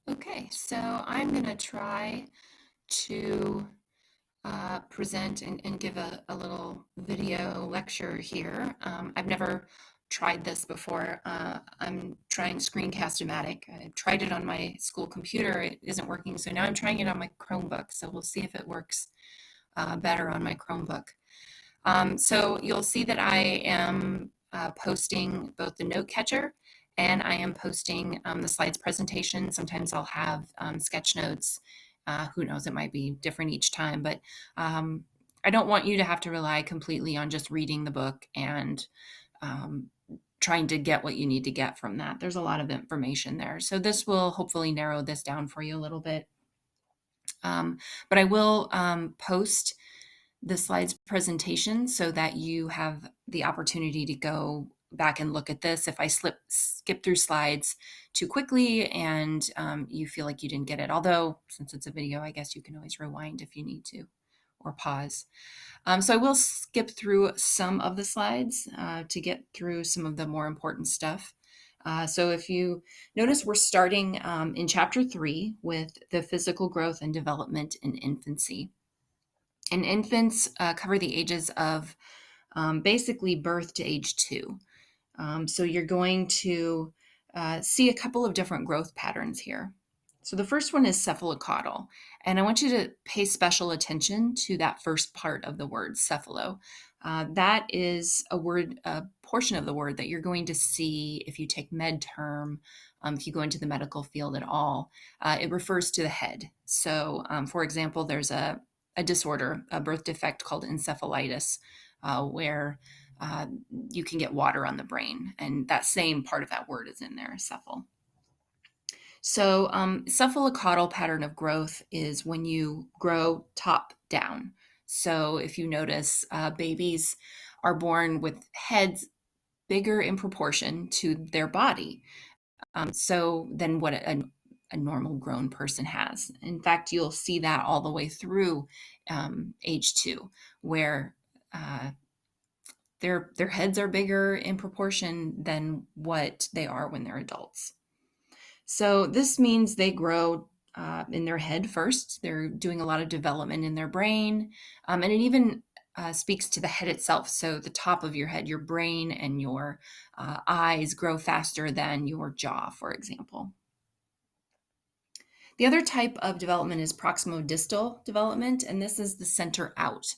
Okay, so I'm going to try to present and give a little video lecture here. I've never tried this before. I'm trying screencast-o-matic. I tried it on my school computer. It isn't working, so now I'm trying it on my Chromebook. So we'll see if it works better on my Chromebook. So you'll see that I am posting both the note catcher and I am posting the slides presentation. Sometimes I'll have sketch notes. Who knows, it might be different each time, but um, I don't want you to have to rely completely on just reading the book and um, trying to get what you need to get from that. There's a lot of information there. So this will hopefully narrow this down for you a little bit. But I will post the slides presentation so that you have the opportunity to go back and look at this. If I skip through slides too quickly and you feel like you didn't get it, although since it's a video, I guess you can always rewind if you need to or pause. So I will skip through some of the slides to get through some of the more important stuff. So if you notice, we're starting in chapter 3 with the physical growth and development in infancy. And infants cover the ages of basically birth to age 2. So you're going to see a couple of different growth patterns here. So the first one is cephalocaudal, and I want you to pay special attention to that first part of the word, cephalo. That is a portion of the word that you're going to see if you take med term, if you go into the medical field at all. It refers to the head. So, for example, there's a disorder, a birth defect called encephalitis, where you can get water on the brain, and that same part of that word is in there, cephal. So cephalocaudal pattern of growth is when you grow top down. So if you notice, babies are born with heads bigger in proportion to their body. So than what a normal grown person has. In fact, you'll see that all the way through age 2, where their heads are bigger in proportion than what they are when they're adults. So this means they grow in their head first. They're doing a lot of development in their brain, and it even speaks to the head itself. So the top of your head, your brain and your eyes grow faster than your jaw, for example. The other type of development is proximodistal development, and this is the center out.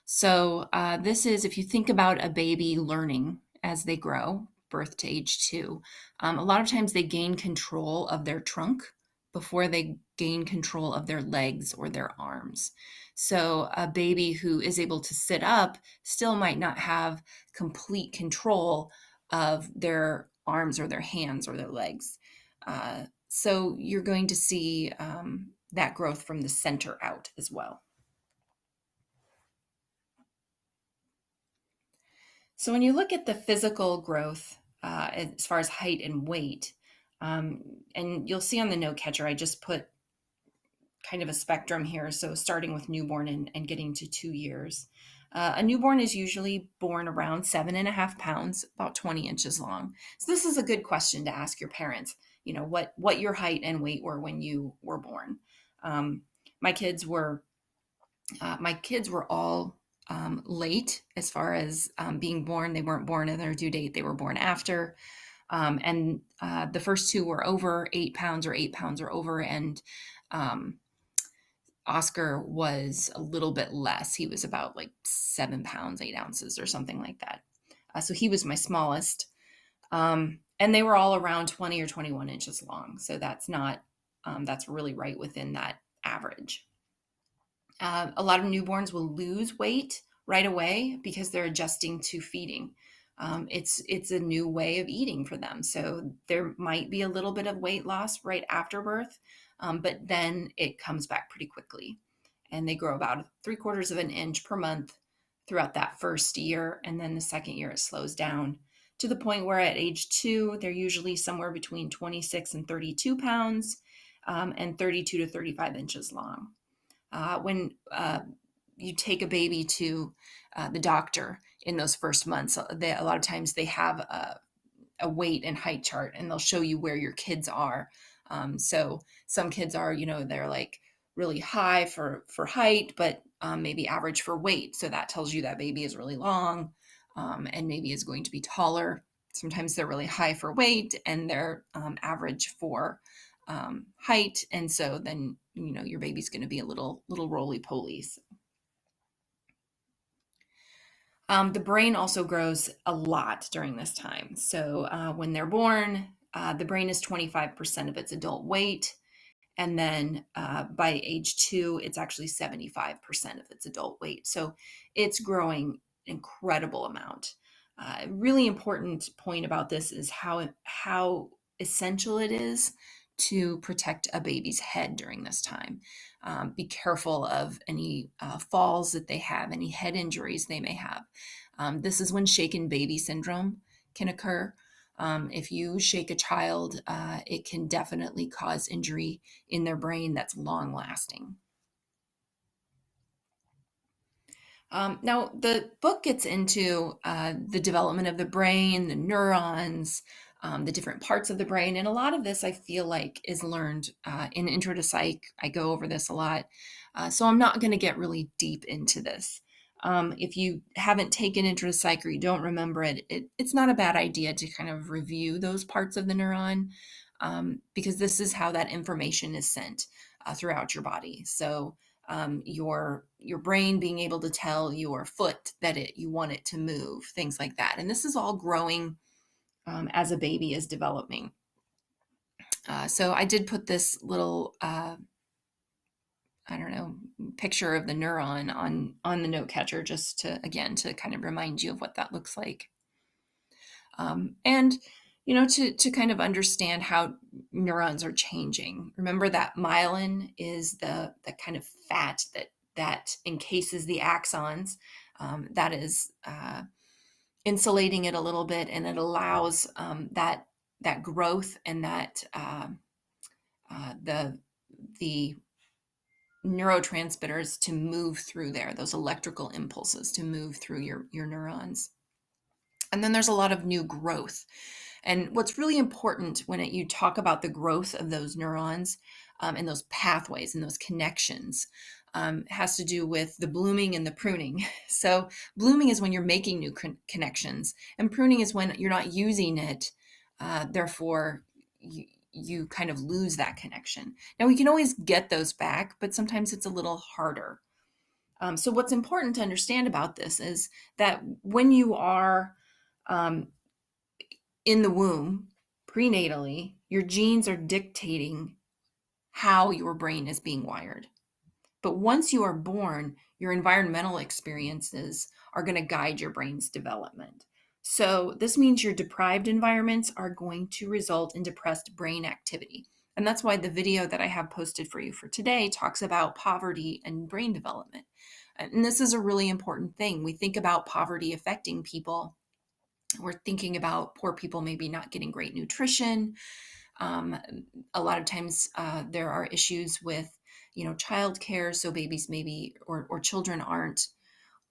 So this is if you think about a baby learning as they grow, birth to age 2, a lot of times they gain control of their trunk before they gain control of their legs or their arms. So a baby who is able to sit up still might not have complete control of their arms or their hands or their legs. So you're going to see that growth from the center out as well. So when you look at the physical growth as far as height and weight, and you'll see on the note catcher, I just put kind of a spectrum here. So starting with newborn and getting to 2 years. A newborn is usually born around 7.5 pounds, about 20 inches long. So this is a good question to ask your parents, what your height and weight were when you were born. My kids were all late as far as being born. They weren't born at their due date. They were born after. And the first 2 were over 8 pounds or 8 pounds or over. And Oscar was a little bit less. He was about like 7 pounds, 8 ounces or something like that. So he was my smallest. And they were all around 20 or 21 inches long. So that's really right within that average. A lot of newborns will lose weight right away because they're adjusting to feeding. It's a new way of eating for them. So there might be a little bit of weight loss right after birth, but then it comes back pretty quickly. And they grow about 3/4 of an inch per month throughout that first year. And then the second year, it slows down to the point where at age 2, they're usually somewhere between 26 and 32 pounds and 32 to 35 inches long. When you take a baby to the doctor in those first months, a lot of times they have a weight and height chart, and they'll show you where your kids are So some kids are, they're like really high for height, but maybe average for weight. So that tells you that baby is really long, and maybe is going to be taller. Sometimes they're really high for weight and they're average for height, and so then your baby's going to be a little roly poly. The brain also grows a lot during this time. So when they're born, the brain is 25% of its adult weight. And then by age 2, it's actually 75% of its adult weight. So it's growing an incredible amount. Really important point about this is how essential it is to protect a baby's head during this time. Be careful of any falls that they have, any head injuries they may have. This is when shaken baby syndrome can occur. If you shake a child, it can definitely cause injury in their brain that's long lasting. Now, the book gets into the development of the brain, the neurons, the different parts of the brain. And a lot of this I feel like is learned in Intro to Psych. I go over this a lot. So I'm not going to get really deep into this. If you haven't taken Intro to Psych or you don't remember it's not a bad idea to kind of review those parts of the neuron, because this is how that information is sent throughout your body. So your brain being able to tell your foot that you want it to move, things like that. And this is all growing as a baby is developing. So I did put this little I don't know, picture of the neuron on the note catcher, just to kind of remind you of what that looks like. And to kind of understand how neurons are changing. Remember that myelin is the kind of fat that encases the axons. That is insulating it a little bit, and it allows that growth and that the neurotransmitters to move through there, those electrical impulses to move through your neurons. And then there's a lot of new growth. And what's really important when you talk about the growth of those neurons and those pathways and those connections has to do with the blooming and the pruning. So blooming is when you're making new connections, and pruning is when you're not using it. Therefore, you kind of lose that connection. Now, we can always get those back, but sometimes it's a little harder. So what's important to understand about this is that when you are in the womb, prenatally, your genes are dictating how your brain is being wired. But once you are born, your environmental experiences are going to guide your brain's development. So this means your deprived environments are going to result in depressed brain activity. And that's why the video that I have posted for you for today talks about poverty and brain development. And this is a really important thing. We think about poverty affecting people. We're thinking about poor people maybe not getting great nutrition. A lot of times there are issues with childcare, so babies maybe or children aren't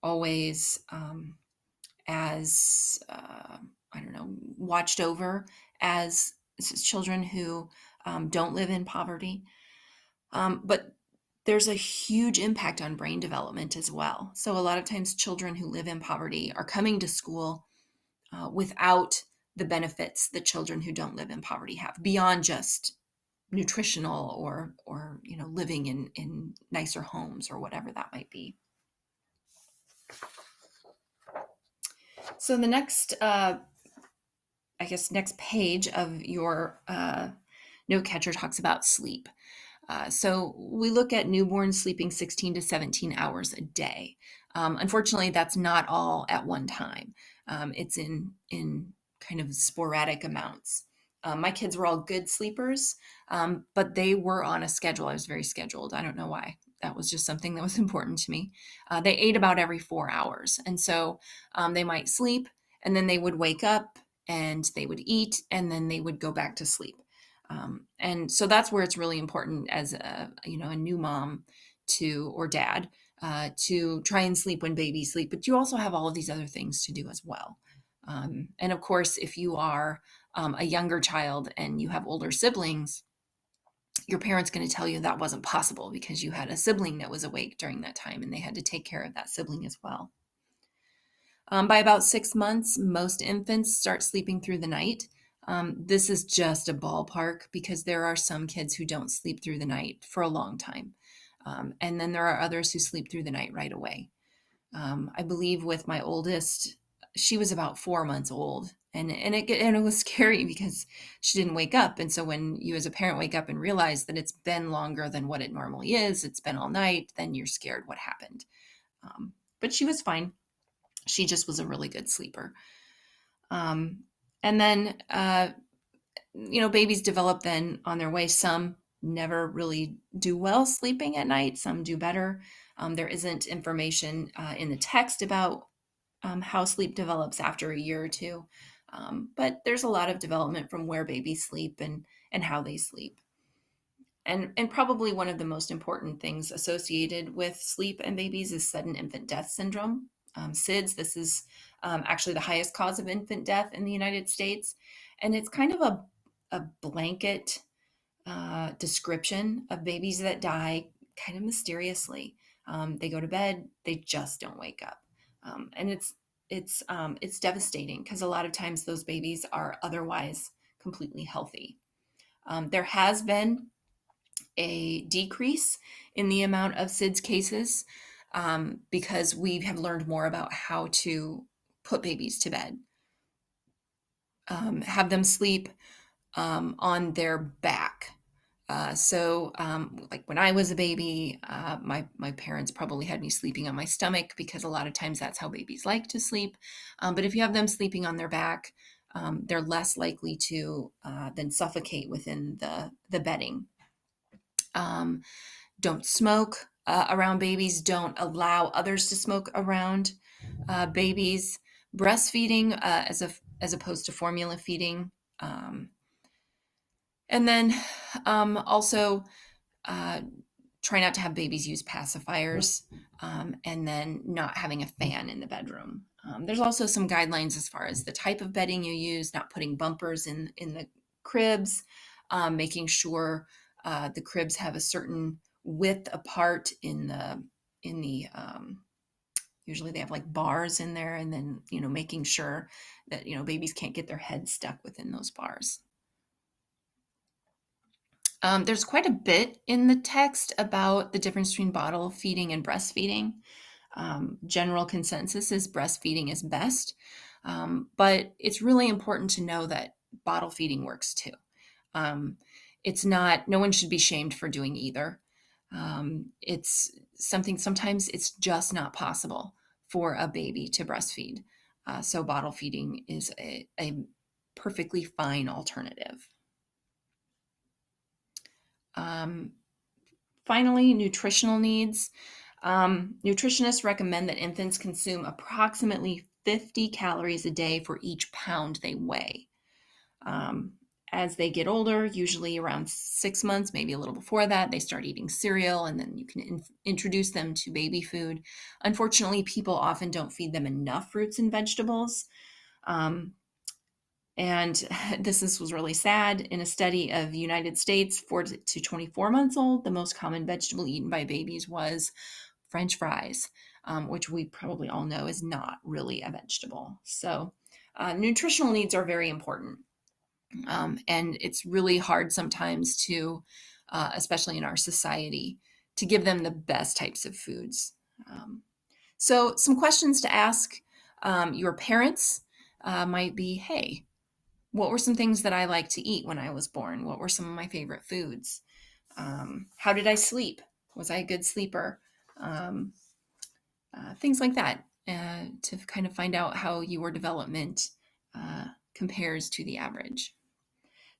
always as I don't know, watched over as children who don't live in poverty. But there's a huge impact on brain development as well. So a lot of times children who live in poverty are coming to school without the benefits that children who don't live in poverty have, beyond just nutritional or living in nicer homes or whatever that might be. So the next next page of your note catcher talks about sleep. So we look at newborns sleeping 16 to 17 hours a day. Unfortunately, that's not all at one time. It's in kind of sporadic amounts. My kids were all good sleepers, but they were on a schedule. I was very scheduled. I don't know why. That was just something that was important to me. They ate about every 4 hours. And so they might sleep, and then they would wake up and they would eat, and then they would go back to sleep. And so that's where it's really important as a new mom or dad to try and sleep when babies sleep, but you also have all of these other things to do as well. And of course, if you are a younger child and you have older siblings, your parents going to tell you that wasn't possible because you had a sibling that was awake during that time and they had to take care of that sibling as well. By about 6 months, most infants start sleeping through the night. This is just a ballpark because there are some kids who don't sleep through the night for a long time. And then there are others who sleep through the night right away. I believe with my oldest, she was about 4 months old, and it was scary because she didn't wake up. And so when you as a parent wake up and realize that it's been longer than what it normally is, it's been all night, then you're scared what happened. But she was fine. She just was a really good sleeper. And then, babies develop then on their way. Some never really do well sleeping at night. Some do better. There isn't information in the text about how sleep develops after a year or two. But there's a lot of development from where babies sleep and how they sleep. And probably one of the most important things associated with sleep and babies is sudden infant death syndrome. SIDS, this is actually the highest cause of infant death in the United States. And it's kind of a blanket description of babies that die kind of mysteriously. They go to bed, they just don't wake up. And it's devastating because a lot of times those babies are otherwise completely healthy. There has been a decrease in the amount of SIDS cases because we have learned more about how to put babies to bed, have them sleep on their back. Like when I was a baby, my parents probably had me sleeping on my stomach because a lot of times that's how babies like to sleep. But if you have them sleeping on their back, they're less likely to then suffocate within the bedding. Don't smoke around babies. Don't allow others to smoke around babies. Breastfeeding as opposed to formula feeding. And then also try not to have babies use pacifiers, and then not having a fan in the bedroom. There's also some guidelines as far as the type of bedding you use, not putting bumpers in the cribs, making sure the cribs have a certain width apart in the usually they have like bars in there, and then making sure that babies can't get their heads stuck within those bars. There's quite a bit in the text about the difference between bottle feeding and breastfeeding. General consensus is breastfeeding is best, but it's really important to know that bottle feeding works too. It's not, no one should be shamed for doing either. It's something, sometimes it's just not possible for a baby to breastfeed. So bottle feeding is a perfectly fine alternative. Finally, nutritional needs. Nutritionists recommend that infants consume approximately 50 calories a day for each pound they weigh. As they get older, usually around 6 months, maybe a little before that, they start eating cereal, and then you can introduce them to baby food. Unfortunately, people often don't feed them enough fruits and vegetables. And this was really sad. In a study of the United States, 4 to 24 months old, the most common vegetable eaten by babies was French fries, which we probably all know is not really a vegetable. So nutritional needs are very important. And it's really hard sometimes to, especially in our society, to give them the best types of foods. So some questions to ask your parents might be, hey, what were some things that I liked to eat when I was born? What were some of my favorite foods? How did I sleep? Was I a good sleeper? Things like that to kind of find out how your development compares to the average.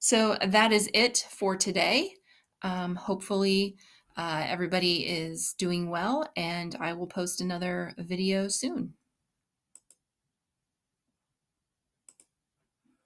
So that is it for today. Hopefully everybody is doing well, and I will post another video soon.